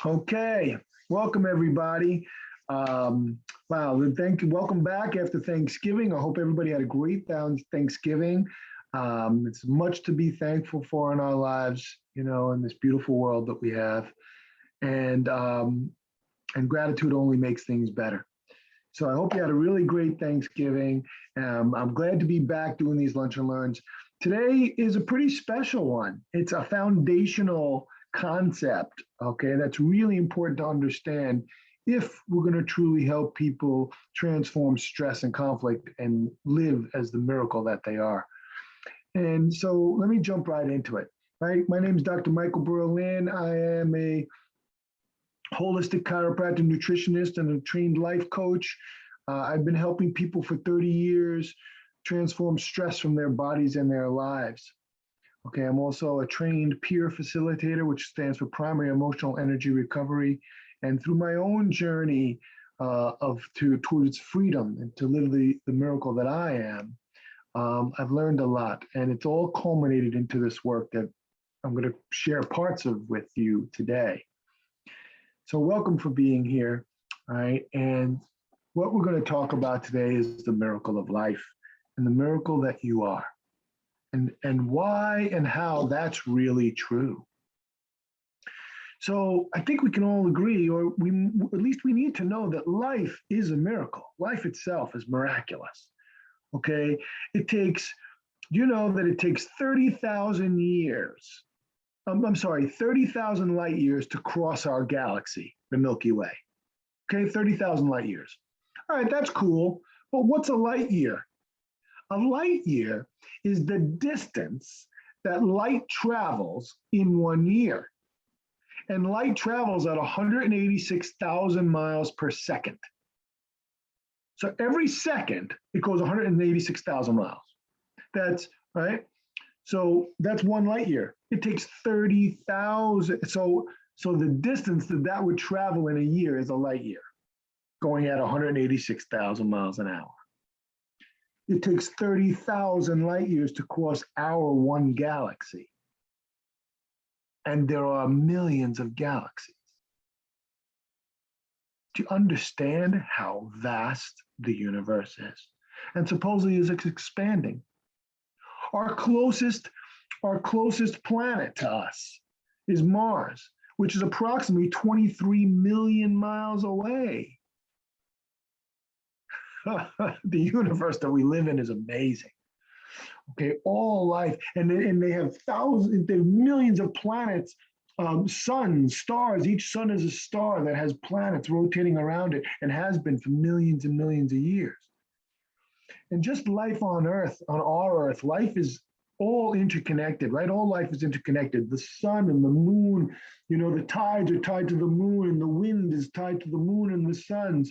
Okay, welcome everybody. Wow, thank you. Welcome back after Thanksgiving. I hope everybody had a great Thanksgiving. It's much to be thankful for in our lives, in this beautiful world that we have, and um, and gratitude only makes things better. So I hope you had a really great Thanksgiving. I'm glad to be back doing these lunch and learns. Today is a pretty special one. It's a foundational concept, okay, that's really important to understand if we're going to truly help people transform stress and conflict and live as the miracle that they are. And so let me jump right into it. Right, my name is Dr. Michael Berlin. I am a holistic chiropractor, nutritionist, and a trained life coach. I've been helping people for 30 years transform stress from their bodies and their lives. Okay, I'm also a trained peer facilitator, which stands for primary emotional energy recovery. And through my own journey towards freedom and to live the miracle that I am, I've learned a lot. And it's all culminated into this work that I'm going to share parts of with you today. So welcome for being here. All right. And what we're going to talk about today is the miracle of life and the miracle that you are, and why and how that's really true. So I think we can all agree, or at least we need to know that life is a miracle. Life itself is miraculous. Okay. It takes, you know that it takes 30,000 years. I'm sorry, 30,000 light years to cross our galaxy, the Milky Way. Okay, 30,000 light years. All right, that's cool. But what's a light year? A light year is the distance that light travels in 1 year. And light travels at 186,000 miles per second. So every second, it goes 186,000 miles. That's right. So that's one light year. It takes 30,000. So the distance that would travel in a year is a light year, going at 186,000 miles an hour. It takes 30,000 light years to cross our one galaxy. And there are millions of galaxies. Do you understand how vast the universe is? And supposedly is expanding. Our closest planet to us is Mars, which is approximately 23 million miles away. The universe that we live in is amazing. Okay, all life, and they have thousands, they have millions of planets, suns, stars. Each sun is a star that has planets rotating around it and has been for millions and millions of years. And just life on Earth, on our Earth, life is all interconnected, right? All life is interconnected. The sun and the moon, the tides are tied to the moon, and the wind is tied to the moon and the suns,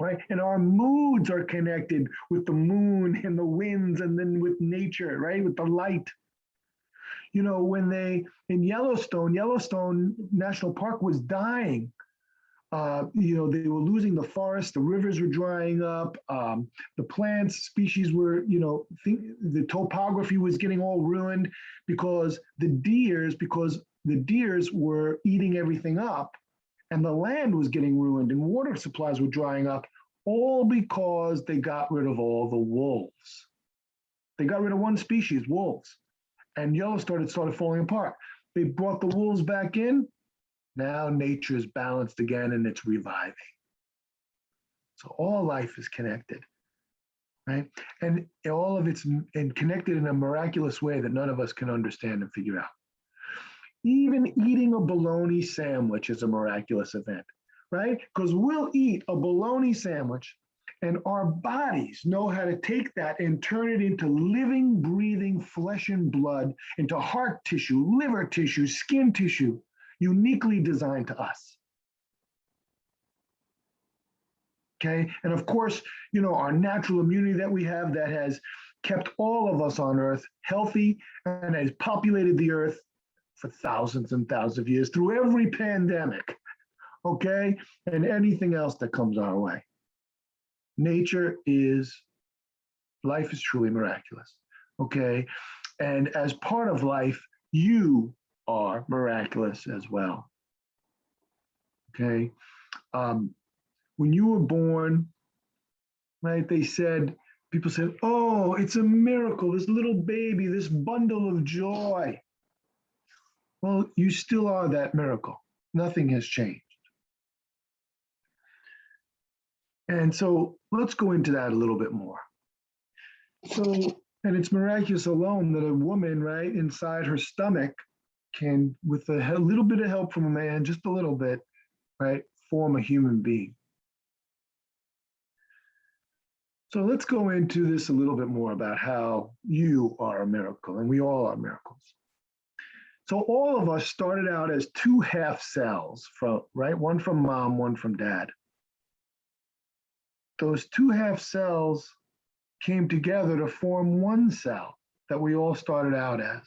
right? And our moods are connected with the moon and the winds, and then with nature, right? With the light. When in Yellowstone National Park was dying. They were losing the forest, the rivers were drying up, the plants, species were, the topography was getting all ruined because the deers were eating everything up, and the land was getting ruined, and water supplies were drying up, all because they got rid of all the wolves. They got rid of one species, wolves, and Yellowstone started falling apart. They brought the wolves back in. Now nature is balanced again and it's reviving. So all life is connected, right? And all of it's connected in a miraculous way that none of us can understand and figure out. Even eating a bologna sandwich is a miraculous event, right? Because we'll eat a bologna sandwich and our bodies know how to take that and turn it into living, breathing flesh and blood, into heart tissue, liver tissue, skin tissue, uniquely designed to us. Okay, and of course, our natural immunity that we have that has kept all of us on Earth healthy and has populated the Earth for thousands and thousands of years through every pandemic, okay, and anything else that comes our way. Life is truly miraculous, okay? And as part of life, you are miraculous. miraculous as well. Okay. When you were born, right, people said, oh, it's a miracle, this little baby, this bundle of joy. Well, you still are that miracle. Nothing has changed. And so let's go into that a little bit more. So, and it's miraculous alone that a woman, right, inside her stomach can, with a little bit of help from a man, just a little bit, right, form a human being. So let's go into this a little bit more about how you are a miracle, and we all are miracles. So all of us started out as two half cells, right? One from mom, one from dad. Those two half cells came together to form one cell that we all started out as.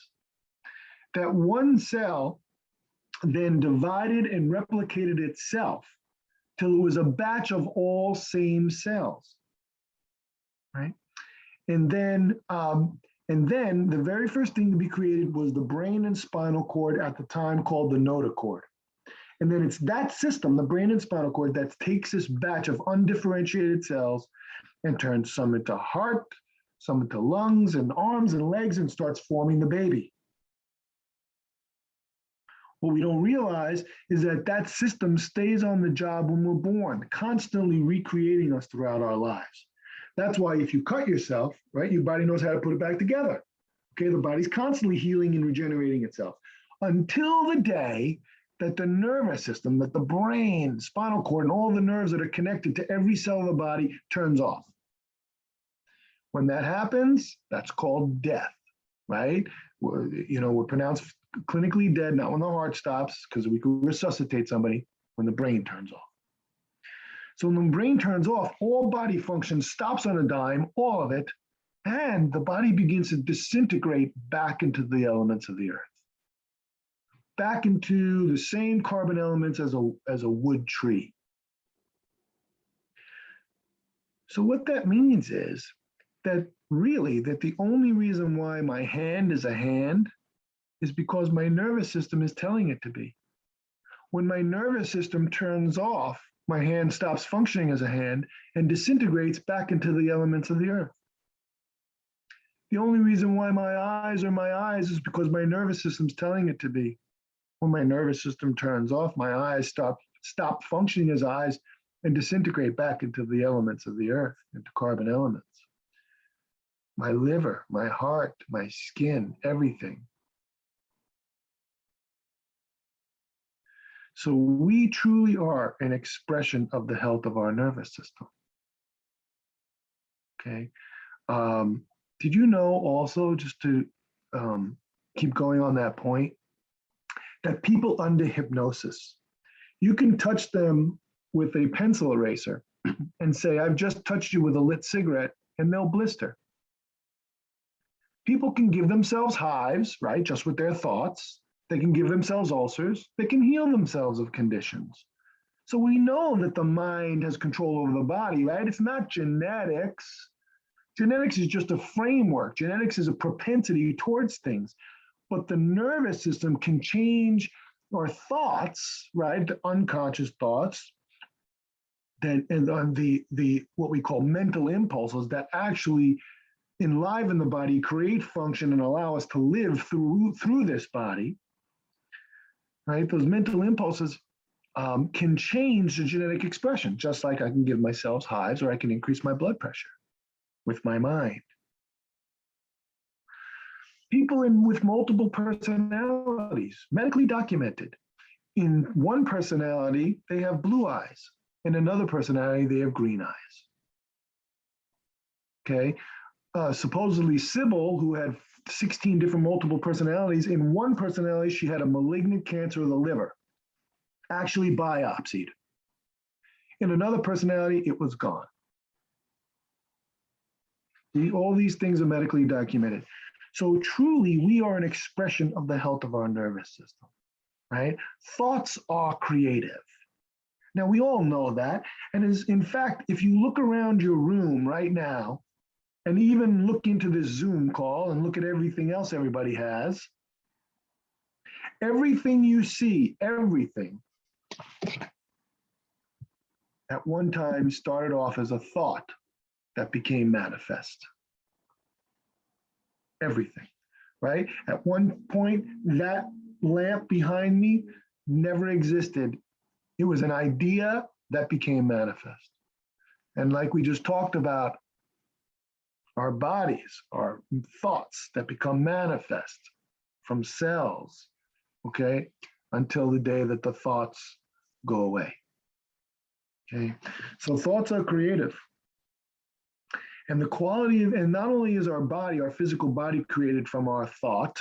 That one cell then divided and replicated itself till it was a batch of all same cells, right? And then the very first thing to be created was the brain and spinal cord, at the time called the notochord. And then it's that system, the brain and spinal cord, that takes this batch of undifferentiated cells and turns some into heart, some into lungs and arms and legs, and starts forming the baby. What we don't realize is that that system stays on the job when we're born, constantly recreating us throughout our lives. That's why if you cut yourself, right, your body knows how to put it back together. Okay, the body's constantly healing and regenerating itself until the day that the nervous system, that the brain, spinal cord, and all the nerves that are connected to every cell of the body turns off. When that happens, that's called death, right? We're pronounced clinically dead, not when the heart stops, because we can resuscitate somebody when the brain turns off. So when the brain turns off, all body function stops on a dime, all of it, and the body begins to disintegrate back into the elements of the earth, back into the same carbon elements as a wood tree. So what that means is that really that the only reason why my hand is a hand is because my nervous system is telling it to be. When my nervous system turns off, my hand stops functioning as a hand and disintegrates back into the elements of the earth. The only reason why my eyes are my eyes is because my nervous system's telling it to be. When my nervous system turns off, my eyes stop functioning as eyes and disintegrate back into the elements of the earth, into carbon elements. My liver, my heart, my skin, everything. So we truly are an expression of the health of our nervous system. Okay. Did you know also, just to keep going on that point, that people under hypnosis, you can touch them with a pencil eraser and say, I've just touched you with a lit cigarette, and they'll blister. People can give themselves hives, right, just with their thoughts. They can give themselves ulcers. They can heal themselves of conditions. So we know that the mind has control over the body, right? It's not genetics. Genetics is just a framework. Genetics is a propensity towards things. But the nervous system can change our thoughts, right? The unconscious thoughts, that and on the what we call mental impulses that actually enliven the body, create function, and allow us to live through this body. Right? Those mental impulses can change the genetic expression, just like I can give myself hives or I can increase my blood pressure with my mind. People with multiple personalities, medically documented. In one personality, they have blue eyes. In another personality, they have green eyes. Okay. Supposedly Sybil, who had 16 different multiple personalities, in one personality, she had a malignant cancer of the liver, actually biopsied. In another personality, it was gone. All these things are medically documented. So truly, we are an expression of the health of our nervous system, right? Thoughts are creative. Now, we all know that. And in fact, if you look around your room right now, and even look into this Zoom call and look at everything else everybody has, Everything you see, everything, at one time started off as a thought that became manifest. Everything, right? At one point, that lamp behind me never existed. It was an idea that became manifest. And like we just talked about, our bodies are thoughts that become manifest from cells, okay, until the day that the thoughts go away. Okay, so thoughts are creative. And the quality of, and not only is our body, our physical body created from our thought,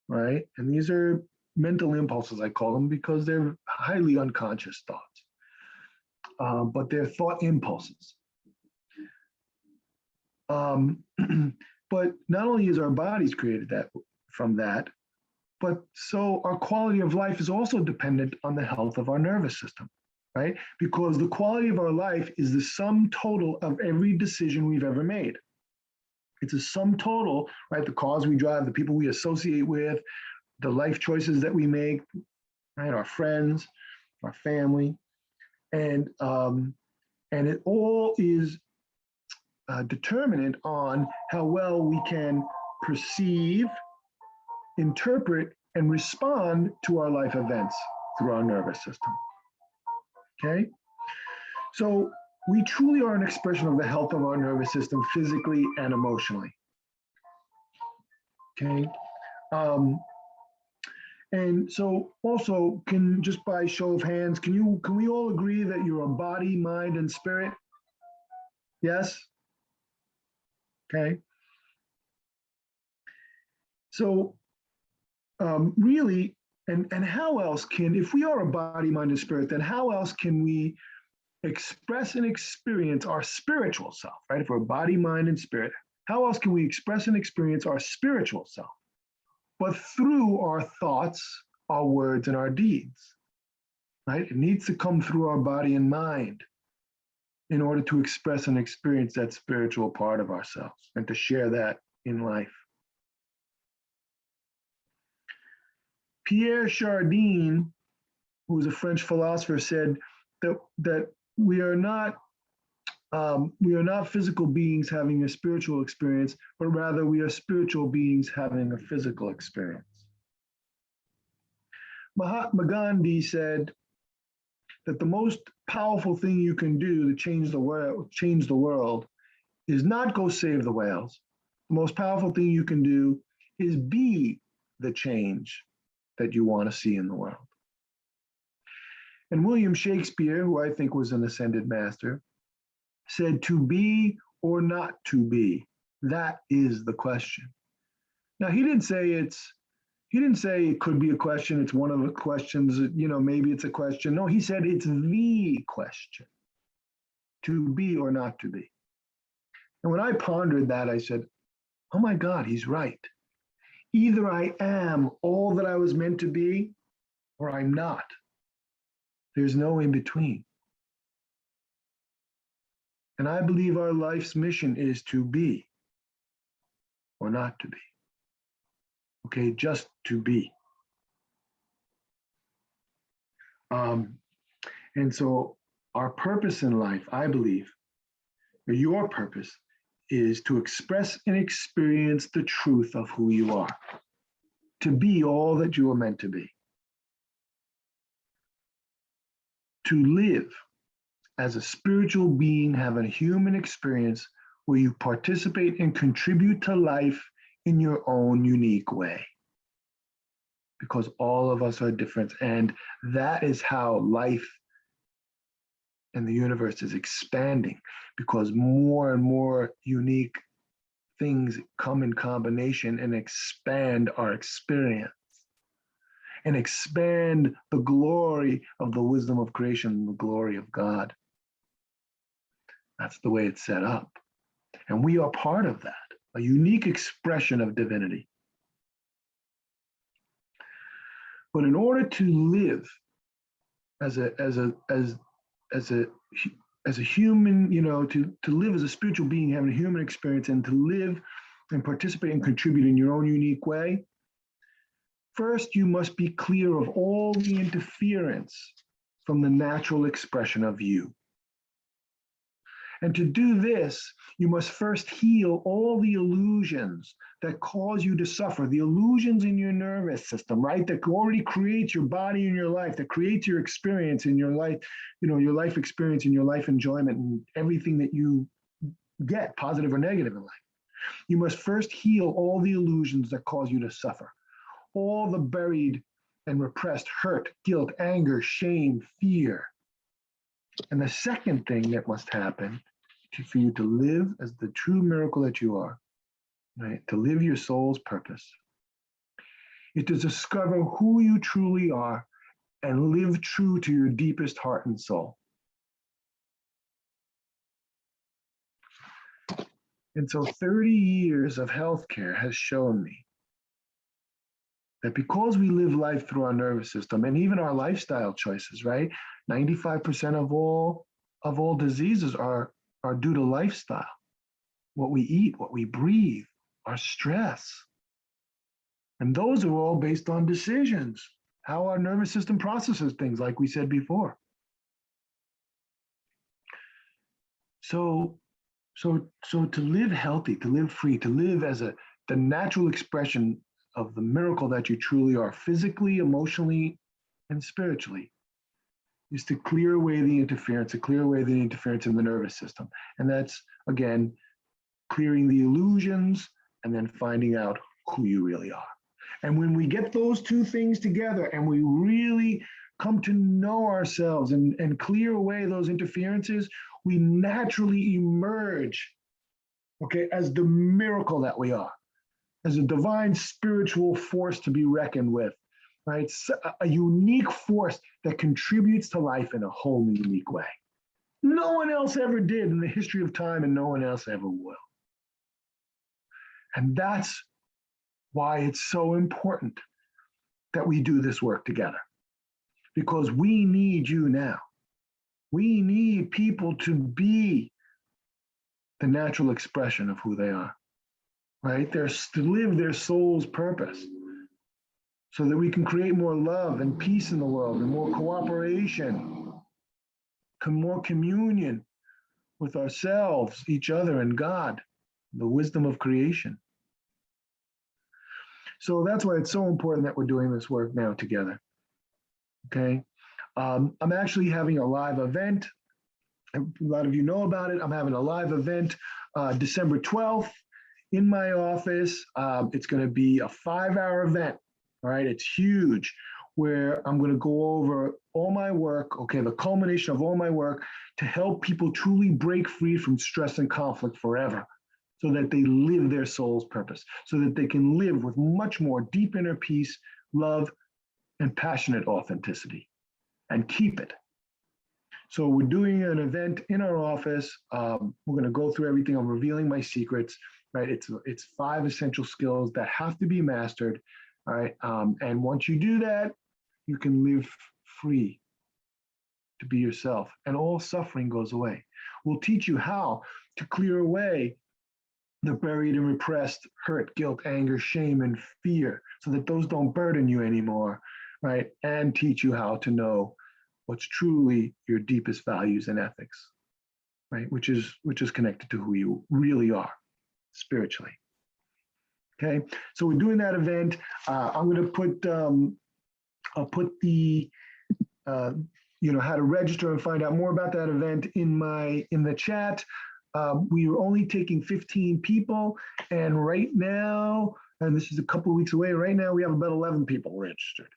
right? And these are mental impulses, I call them, because they're highly unconscious thoughts, but they're thought impulses. But not only is our bodies created that from that, but so our quality of life is also dependent on the health of our nervous system, right? Because the quality of our life is the sum total of every decision we've ever made. It's a sum total, right? The cars we drive, the people we associate with, the life choices that we make, right? Our friends, our family, and it all is determinant on how well we can perceive, interpret, and respond to our life events through our nervous system. Okay? So we truly are an expression of the health of our nervous system physically and emotionally. Okay? And so also, can just by show of hands, can we all agree that you're a body, mind, and spirit? Yes? Okay. So really, and how else can, if we are a body, mind, and spirit, then how else can we express and experience our spiritual self, right? If we're body, mind, and spirit, how else can we express and experience our spiritual self? But through our thoughts, our words, and our deeds, right? It needs to come through our body and mind in order to express and experience that spiritual part of ourselves and to share that in life. Pierre Chardin, who was a French philosopher, said that we are not physical beings having a spiritual experience, but rather we are spiritual beings having a physical experience. Mahatma Gandhi said that the most powerful thing you can do to change the world is not go save the whales. The most powerful thing you can do is be the change that you want to see in the world. And William Shakespeare, who I think was an ascended master, said, "To be or not to be, that is the question." Now, he didn't say it could be a question, it's one of the questions, maybe it's a question. No, he said it's the question, to be or not to be. And when I pondered that, I said, oh my God, he's right. Either I am all that I was meant to be, or I'm not. There's no in between. And I believe our life's mission is to be or not to be. Okay, just to be. And so our purpose in life, I believe, or your purpose, is to express and experience the truth of who you are, to be all that you are meant to be, to live as a spiritual being, have a human experience where you participate and contribute to life in your own unique way. Because all of us are different, and that is how life and the universe is expanding, because more and more unique things come in combination and expand our experience and expand the glory of the wisdom of creation and the glory of God. That's the way it's set up. And we are part of that, a unique expression of divinity. But in order to live as a human, to live as a spiritual being, having a human experience, and to live and participate and contribute in your own unique way, First, you must be clear of all the interference from the natural expression of you. And to do this, you must first heal all the illusions that cause you to suffer, the illusions in your nervous system, right? That already creates your body and your life, that creates your experience in your life, your life experience and your life enjoyment and everything that you get, positive or negative in life. You must first heal all the illusions that cause you to suffer, all the buried and repressed hurt, guilt, anger, shame, fear. And the second thing that must happen for you to live as the true miracle that you are, right? To live your soul's purpose, is to discover who you truly are and live true to your deepest heart and soul. And so 30 years of healthcare has shown me that because we live life through our nervous system and even our lifestyle choices, right? 95% of all diseases are due to lifestyle. What we eat, what we breathe, our stress. And those are all based on decisions, how our nervous system processes things, like we said before. So to live healthy, to live free, to live as the natural expression of the miracle that you truly are, physically, emotionally, and spiritually, is to clear away the interference, in the nervous system. And that's, again, clearing the illusions and then finding out who you really are. And when we get those two things together and we really come to know ourselves and clear away those interferences, we naturally emerge, okay, as the miracle that we are, as a divine spiritual force to be reckoned with, right? It's a unique force that contributes to life in a whole new unique way. No one else ever did in the history of time, and no one else ever will. And that's why it's so important that we do this work together, because we need you now. We need people to be the natural expression of who they are, right? To live their soul's purpose so that we can create more love and peace in the world and more cooperation, more communion with ourselves, each other, and God, the wisdom of creation. So that's why it's so important that we're doing this work now together, okay? I'm actually having a live event. A lot of you know about it. I'm having a live event December 12th in my office. It's going to be a 5-hour event, all right? It's huge, where I'm going to go over all my work, okay, the culmination of all my work to help people truly break free from stress and conflict forever, so that they live their soul's purpose, so that they can live with much more deep inner peace, love, and passionate authenticity, and keep it. So we're doing an event in our office. We're going to go through everything. I'm revealing my secrets, right? It's 5 essential skills that have to be mastered, all right? And once you do that, you can live free to be yourself, and all suffering goes away. We'll teach you how to clear away the buried and repressed hurt, guilt, anger, shame, and fear, so that those don't burden you anymore, right? And teach you how to know what's truly your deepest values and ethics, right? Which is connected to who you really are spiritually. Okay, so we're doing that event. I'm going to put I'll put the how to register and find out more about that event in the chat. We are only taking 15 people, and right now, and this is a couple of weeks away, right now we have about 11 people registered.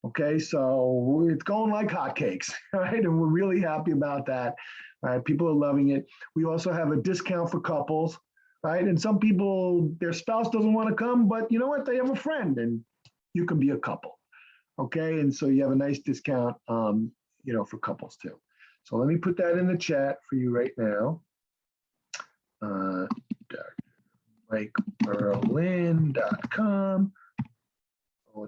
Okay, so it's going like hotcakes, right? And we're really happy about that. Right? People are loving it. We also have a discount for couples, right? And some people, their spouse doesn't want to come, but you know what? They have a friend, and you can be a couple. Okay, and so you have a nice discount, for couples too. So let me put that in the chat for you right now. MikeBerlin.com /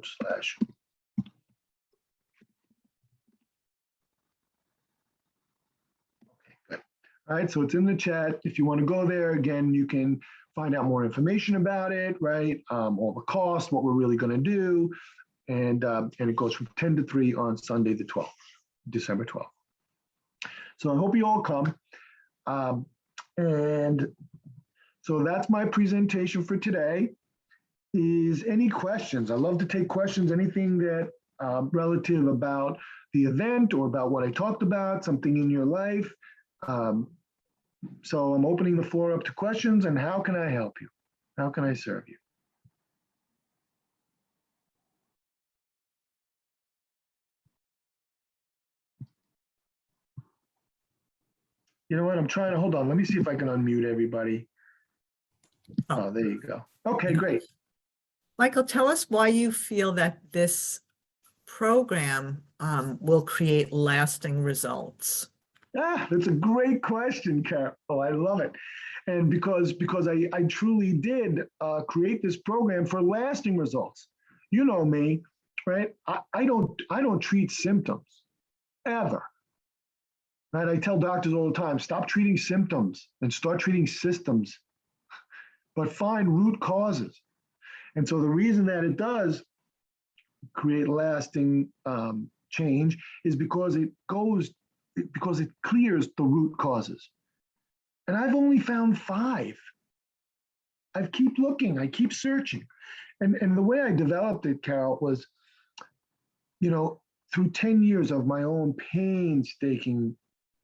All right, so it's in the chat. If you want to go there, again, you can find out more information about it, right? All the costs, what we're really going to do, and it goes from 10 to 3 on Sunday the 12th, December 12th. So I hope you all come. And so that's my presentation for today. Is any questions? I love to take questions, anything that relative about the event or about what I talked about, something in your life. So I'm opening the floor up to questions, and how can I help you? How can I serve you? You know what? I'm trying to hold on. Let me see if I can unmute everybody. Oh, there you go. Okay, great. Michael, tell us why you feel that this program will create lasting results. That's a great question, Carol. Oh, I love it. And because I truly did create this program for lasting results. You know me, right? I don't treat symptoms ever. Right? I tell doctors all the time, stop treating symptoms and start treating systems, but find root causes. And so the reason that it does create lasting change is because it clears the root causes. And I've only found 5. I keep looking, I keep searching. And the way I developed it, Carol, was, through 10 years of my own painstaking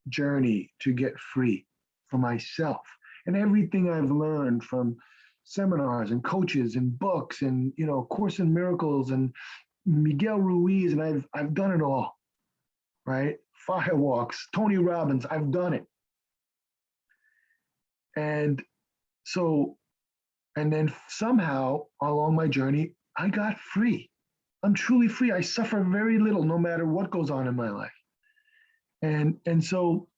journey to get free for myself, and everything I've learned from seminars and coaches and books and Course in Miracles and Miguel Ruiz, and I've done it all, right? Firewalks, Tony Robbins, I've done it. And so, and then somehow along my journey, I got free. I'm truly free. I suffer very little, no matter what goes on in my life. And so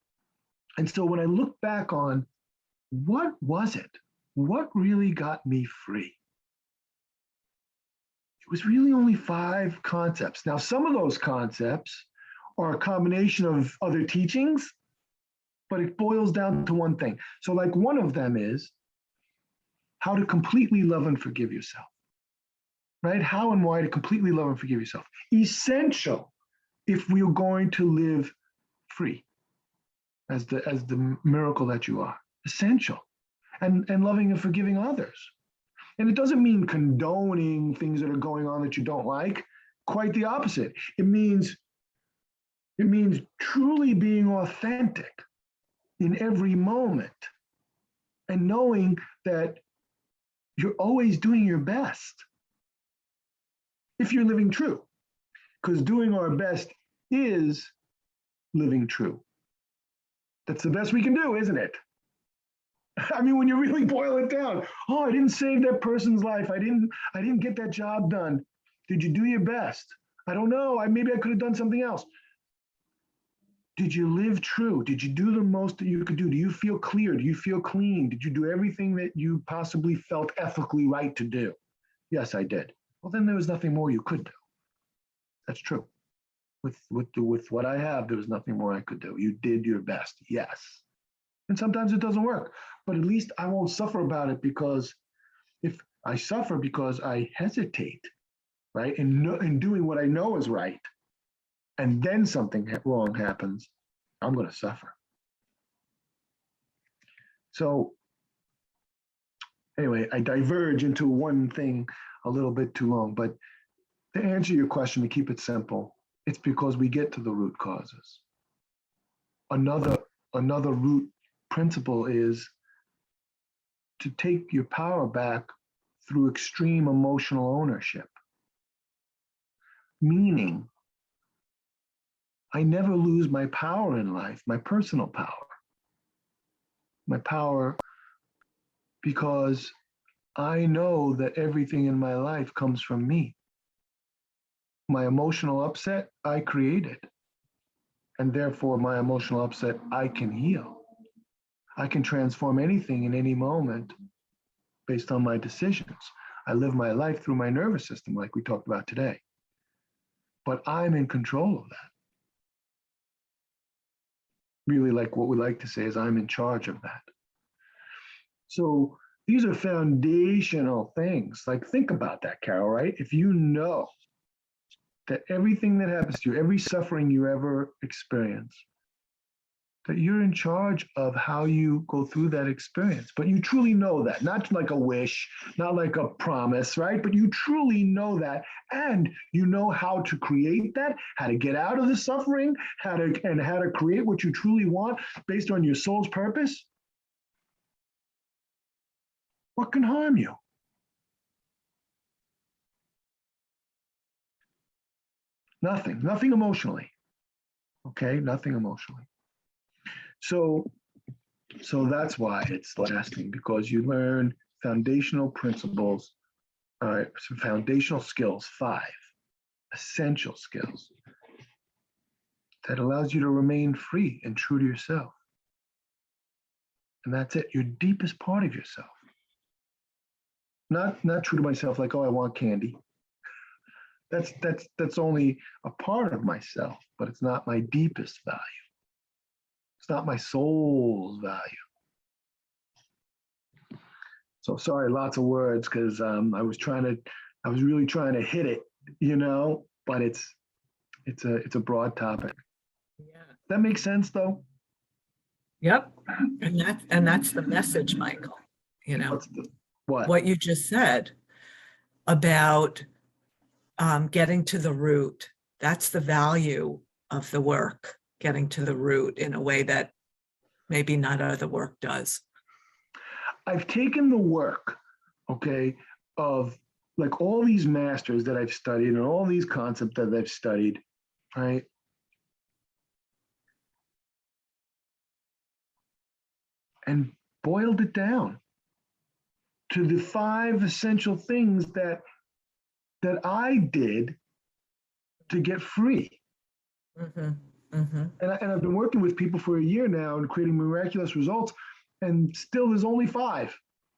when I look back on what was it, what really got me free? It was really only 5 concepts. Now, some of those concepts are a combination of other teachings, but it boils down to one thing. So like one of them is how to completely love and forgive yourself, right? How and why to completely love and forgive yourself. Essential if we are going to live free as the miracle that you are. Essential. And loving and forgiving others. And it doesn't mean condoning things that are going on that you don't like. Quite the opposite. It means truly being authentic in every moment and knowing that you're always doing your best if you're living true, because doing our best is living true. That's the best we can do, isn't it? I mean, when you really boil it down, oh, I didn't save that person's life. I didn't get that job done. Did you do your best? I don't know. Maybe I could have done something else. Did you live true? Did you do the most that you could do? Do you feel clear? Do you feel clean? Did you do everything that you possibly felt ethically right to do? Yes, I did. Well, then there was nothing more you could do. That's true. With what I have, there was nothing more I could do. You did your best, yes. And sometimes it doesn't work, but at least I won't suffer about it, because if I suffer because I hesitate, right, in doing what I know is right, and then something wrong happens, I'm going to suffer. So anyway, I diverge into one thing a little bit too long, but to answer your question, to keep it simple, it's because we get to the root causes. Another root principle is to take your power back through extreme emotional ownership. Meaning, I never lose my power in life, my personal power. My power, because I know that everything in my life comes from me. My emotional upset, I created. And therefore, my emotional upset, I can heal. I can transform anything in any moment based on my decisions. I live my life through my nervous system, like we talked about today. But I'm in control of that. Really, like what we like to say is I'm in charge of that. So these are foundational things. Like, think about that, Carol, right? If you know that everything that happens to you, every suffering you ever experience, that you're in charge of how you go through that experience. But you truly know that, not like a wish, not like a promise, right? But you truly know that, and you know how to create that, how to get out of the suffering, how to create what you truly want based on your soul's purpose. What can harm you? Nothing emotionally. Okay, nothing emotionally. So that's why it's lasting, because you learn foundational principles, some foundational skills, 5 essential skills that allows you to remain free and true to yourself. And that's it, your deepest part of yourself. Not true to myself, like, oh, I want candy. That's only a part of myself, but it's not my deepest value. It's not my soul's value. So sorry, lots of words, because I was really trying to hit it, but it's a broad topic. Yeah. That makes sense, though. Yep. And that's the message, Michael. What you just said about getting to the root. That's the value of the work, getting to the root in a way that maybe not other work does. I've taken the work, okay, of like all these masters that I've studied and all these concepts that I've studied, right? And boiled it down to the 5 essential things that I did to get free. Mm-hmm. Mm-hmm. And I've been working with people for a year now and creating miraculous results, and still there's only 5.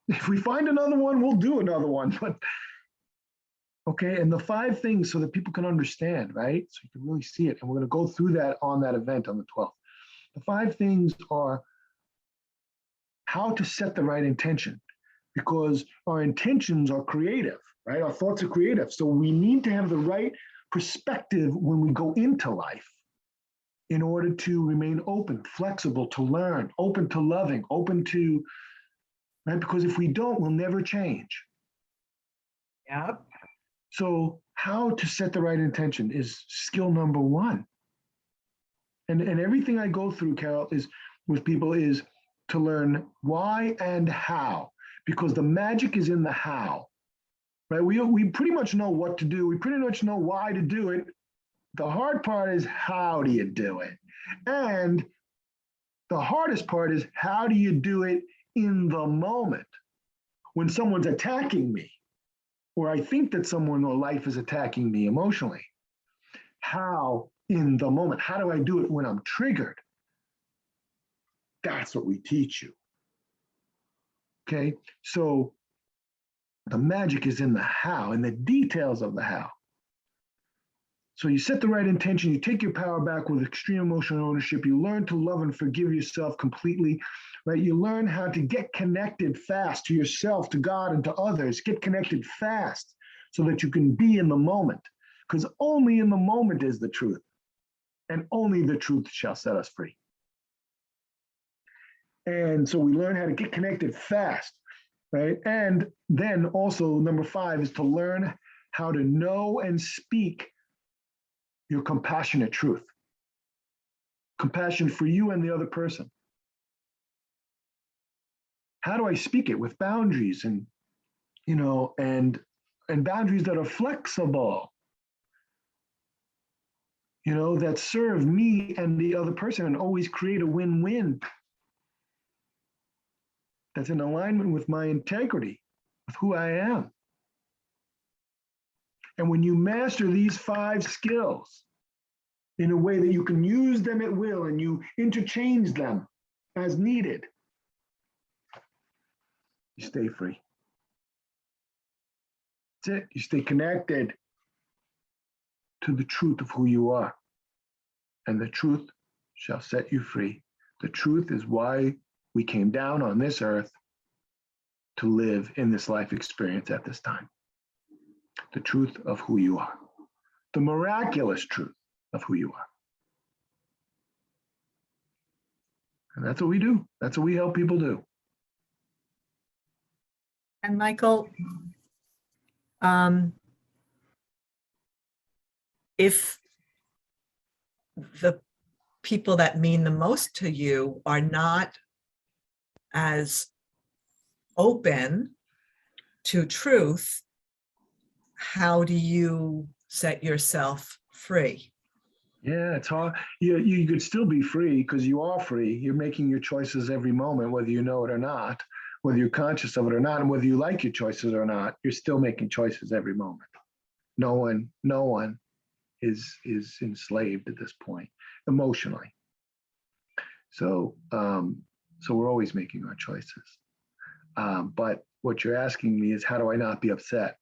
If we find another one, we'll do another one. But okay, and the 5 things so that people can understand, right? So you can really see it. And we're going to go through that on that event on the 12th. The 5 things are how to set the right intention, because our intentions are creative, right? Our thoughts are creative. So we need to have the right perspective when we go into life in order to remain open, flexible, to learn, open to loving, open to, right? Because if we don't, we'll never change. Yep. So how to set the right intention is skill number 1. And everything I go through, Carol, is with people is to learn why and how, because the magic is in the how, right? We pretty much know what to do. We pretty much know why to do it. The hard part is how do you do it? And the hardest part is how do you do it in the moment when someone's attacking me, or I think that someone or life is attacking me emotionally. How in the moment? How do I do it when I'm triggered? That's what we teach you. Okay, so the magic is in the how, in the details of the how. So you set the right intention, you take your power back with extreme emotional ownership, you learn to love and forgive yourself completely, right? You learn how to get connected fast to yourself, to God, and to others. Get connected fast so that you can be in the moment, because only in the moment is the truth, and only the truth shall set us free. And so we learn how to get connected fast, right? And then also number 5 is to learn how to know and speak your compassionate truth. Compassion for you and the other person. How do I speak it with boundaries and boundaries that are flexible, that serve me and the other person and always create a win-win that's in alignment with my integrity, with who I am. And when you master these 5 skills in a way that you can use them at will and you interchange them as needed, you stay free. That's it. You stay connected to the truth of who you are. And the truth shall set you free. The truth is why we came down on this earth to live in this life experience at this time. The truth of who you are. the miraculous truth of who you are. And that's what we do. That's what we help people do. And Michael, if the people that mean the most to you are not as open to truth, how do you set yourself free? Yeah, it's hard. You could still be free because you are free. You're making your choices every moment, whether you know it or not, whether you're conscious of it or not, and whether you like your choices or not, you're still making choices every moment. No one is enslaved at this point emotionally. So we're always making our choices. But what you're asking me is, how do I not be upset?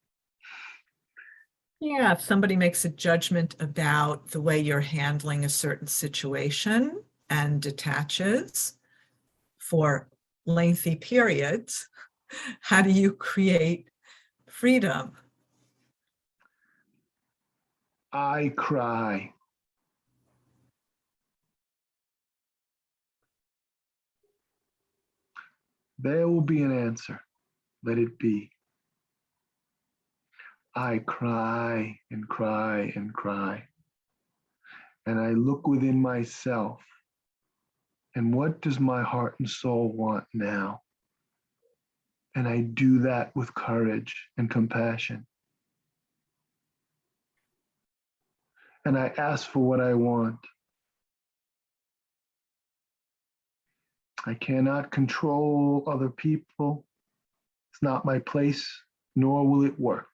Yeah, if somebody makes a judgment about the way you're handling a certain situation and detaches for lengthy periods, how do you create freedom? I cry. There will be an answer. Let it be. I cry and cry and cry. And I look within myself. And what does my heart and soul want now? And I do that with courage and compassion. And I ask for what I want. I cannot control other people. It's not my place, nor will it work.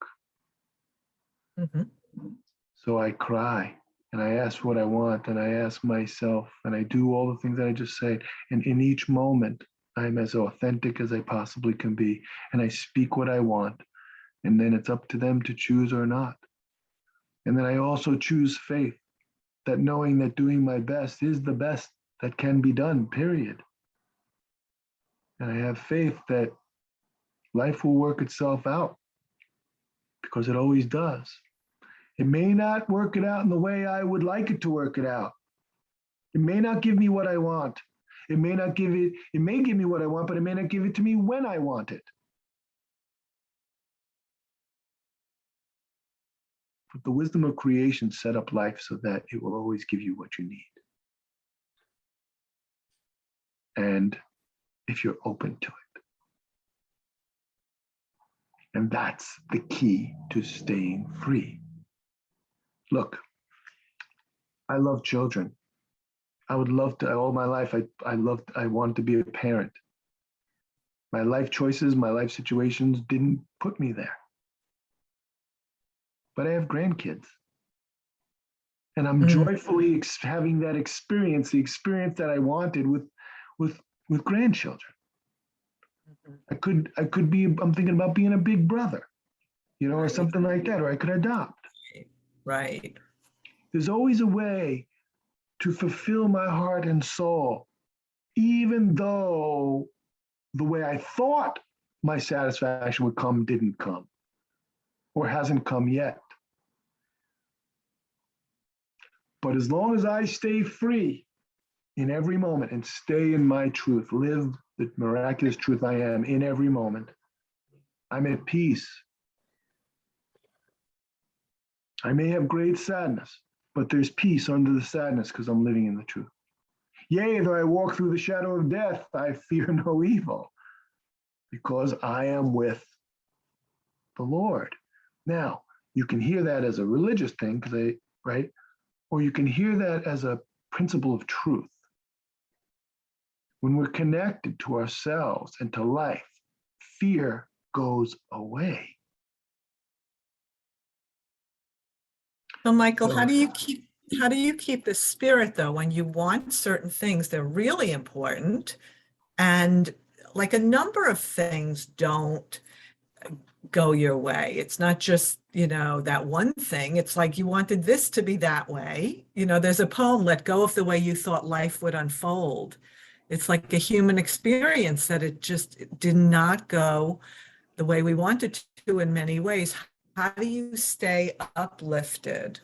Mm-hmm. So I cry and I ask what I want and I ask myself and I do all the things that I just said. And in each moment, I'm as authentic as I possibly can be. And I speak what I want. And then it's up to them to choose or not. And then I also choose faith, that knowing that doing my best is the best that can be done, period. And I have faith that life will work itself out because it always does. It may not work it out in the way I would like it to work it out. It may not give me what I want. It may give me what I want, but it may not give it to me when I want it. But the wisdom of creation set up life so that it will always give you what you need. And if you're open to it. And that's the key to staying free. Look, I love children. I would love to, all my life, I wanted to be a parent. My life choices, my life situations didn't put me there. But I have grandkids. And I'm joyfully having that experience, the experience that I wanted with grandchildren. I could be, I'm thinking about being a big brother, or something like that, or I could adopt. Right. There's always a way to fulfill my heart and soul, even though the way I thought my satisfaction would come didn't come or hasn't come yet. But as long as I stay free in every moment and stay in my truth, live the miraculous truth I am in every moment, I'm at peace. I may have great sadness, but there's peace under the sadness because I'm living in the truth. Yea, though I walk through the shadow of death, I fear no evil because I am with the Lord. Now, you can hear that as a religious thing, right? Or you can hear that as a principle of truth. When we're connected to ourselves and to life, fear goes away. So Michael, how do you keep the spirit though when you want certain things? They're really important, and like a number of things don't go your way. It's not just, that one thing. It's like you wanted this to be that way. There's a poem, Let Go of the Way You Thought Life Would Unfold. It's like a human experience that it just did not go the way we wanted to in many ways. How do you stay uplifted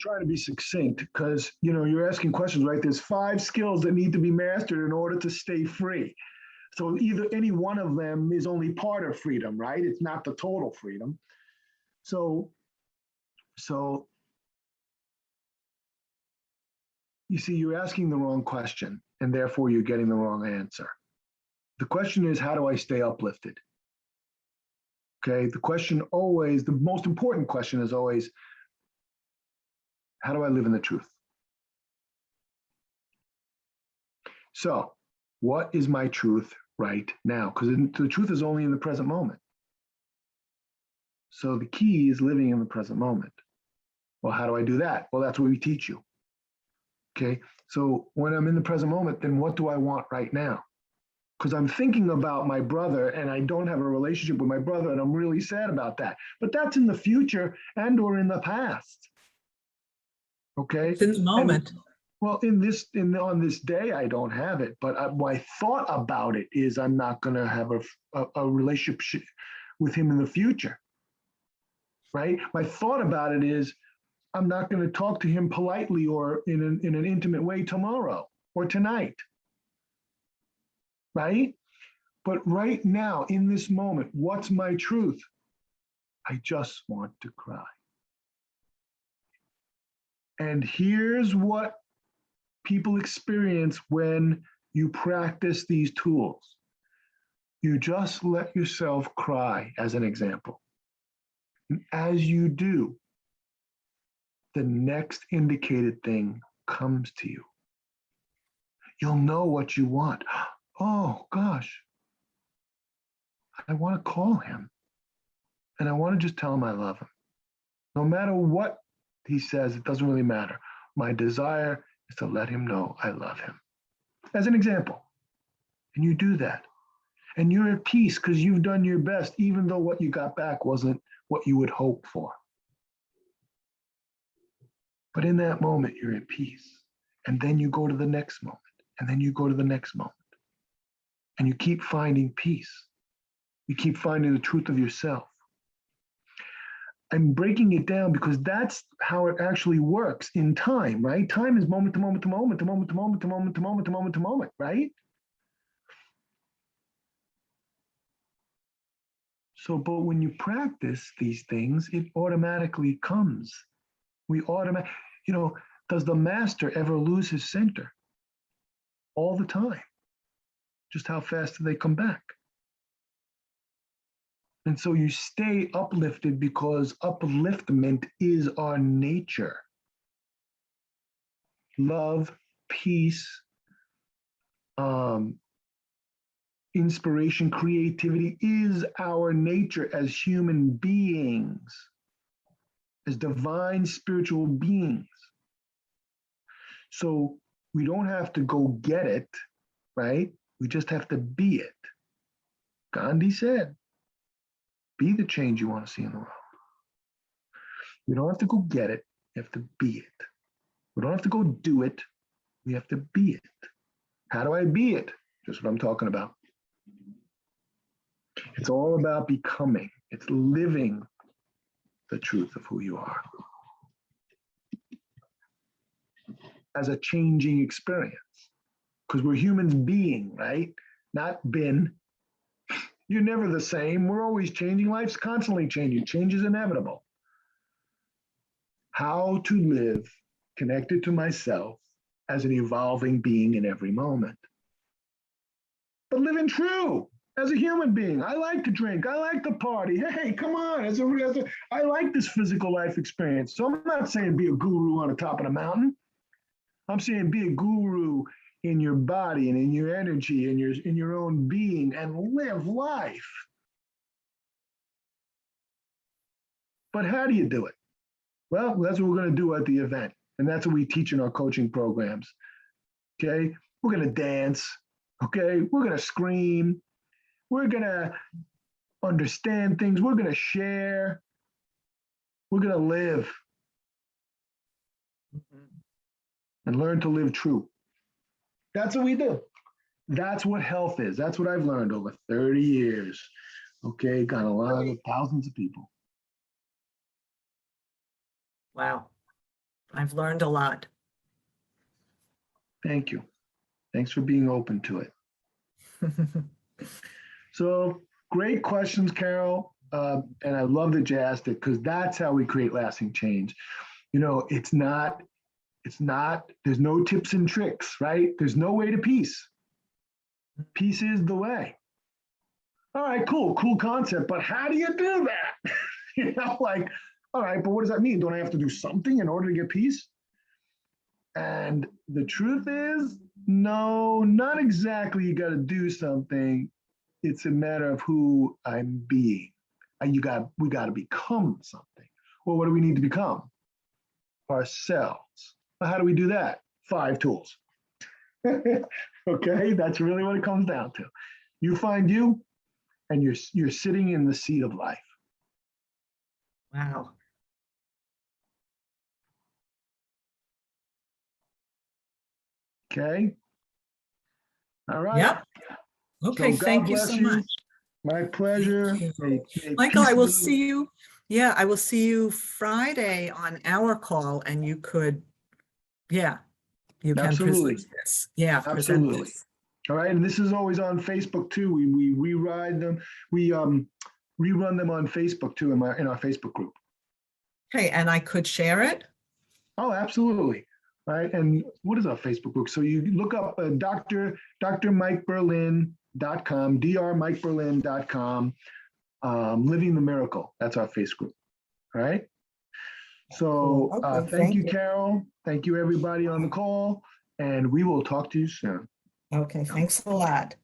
trying to be succinct because, you're asking questions, right? There's 5 skills that need to be mastered in order to stay free. So either any one of them is only part of freedom, right? It's not the total freedom. So you see, you're asking the wrong question, and therefore you're getting the wrong answer. The question is, how do I stay uplifted? Okay, the most important question is always, how do I live in the truth? So, what is my truth right now? Because the truth is only in the present moment. So the key is living in the present moment. Well, how do I do that? Well, that's what we teach you. Okay, so when I'm in the present moment, then what do I want right now? Because I'm thinking about my brother and I don't have a relationship with my brother and I'm really sad about that. But that's in the future and or in the past. Okay. It's in the moment. Well, on this day, I don't have it, but my thought about it is I'm not going to have a relationship with him in the future, right? My thought about it is I'm not going to talk to him politely or in an intimate way tomorrow or tonight, right? But right now, in this moment, what's my truth? I just want to cry. And here's what people experience when you practice these tools. You just let yourself cry, as an example. And as you do, the next indicated thing comes to you. You'll know what you want. Oh, gosh, I want to call him. And I want to just tell him I love him. No matter what he says, it doesn't really matter. My desire is to let him know I love him. As an example. And you do that. And you're at peace because you've done your best, even though what you got back wasn't what you would hope for. But in that moment, you're at peace. And then you go to the next moment. And then you go to the next moment. And you keep finding peace. You keep finding the truth of yourself. I'm breaking it down because that's how it actually works in time, right? Time is moment to moment to moment to moment to moment to moment to moment to moment to moment, right? So, but when you practice these things, it automatically comes. Does the master ever lose his center? All the time. Just how fast do they come back? And so you stay uplifted because upliftment is our nature. Love, peace, inspiration, creativity is our nature as human beings, as divine spiritual beings. So we don't have to go get it, right? We just have to be it. Gandhi said, be the change you want to see in the world. We don't have to go get it. We have to be it. We don't have to go do it. We have to be it. How do I be it? Just what I'm talking about. It's all about becoming. It's living the truth of who you are as a changing experience. Because we're humans being, right? Not been. You're never the same. We're always changing. Life's constantly changing. Change is inevitable. How to live connected to myself as an evolving being in every moment. But living true as a human being. I like to drink. I like to party. Hey, come on. I like this physical life experience. So I'm not saying be a guru on the top of the mountain. I'm saying be a guru in your body and in your energy and in your own being and live life. But how do you do it? Well, that's what we're going to do at the event. And that's what we teach in our coaching programs. Okay. We're going to dance. Okay. We're going to scream. We're going to understand things. We're going to share. We're going to live and learn to live true. That's what we do. That's what health is. That's what I've learned over 30 years. Okay. Got a lot of thousands of people. Wow. I've learned a lot. Thank you. Thanks for being open to it. So great questions, Carol. And I love that you asked it because that's how we create lasting change. You know, it's not, there's no tips and tricks, right? There's no way to peace. Peace is the way. All right, cool concept, but how do you do that? You know, like, all right, but what does that mean? Don't I have to do something in order to get peace? And the truth is, no, not exactly. You got to do something. It's a matter of who I'm being. We got to become something. Well, what do we need to become? Ourselves. Well, how do we do that? 5 tools. Okay, that's really what it comes down to. You find you, and you're sitting in the seat of life. Wow. Okay. All right. Yep. Okay, So thank you so much. My pleasure. May Michael, I will see you. Yeah, I will see you Friday on our call, and you could, yeah, you can Absolutely. present this. Yeah, present Absolutely. this. All right, and this is always on Facebook too. We rewrite them. We rerun them on Facebook too in our Facebook group. Okay, and I could share it? Oh, absolutely. All right, and what is our Facebook group? So you look up drmikeberlin.com, drmikeberlin.com, Living the Miracle. That's our Facebook group. All right. So Okay, thank you, Carol. Thank you, everybody on the call, and we will talk to you soon. Okay, thanks a lot.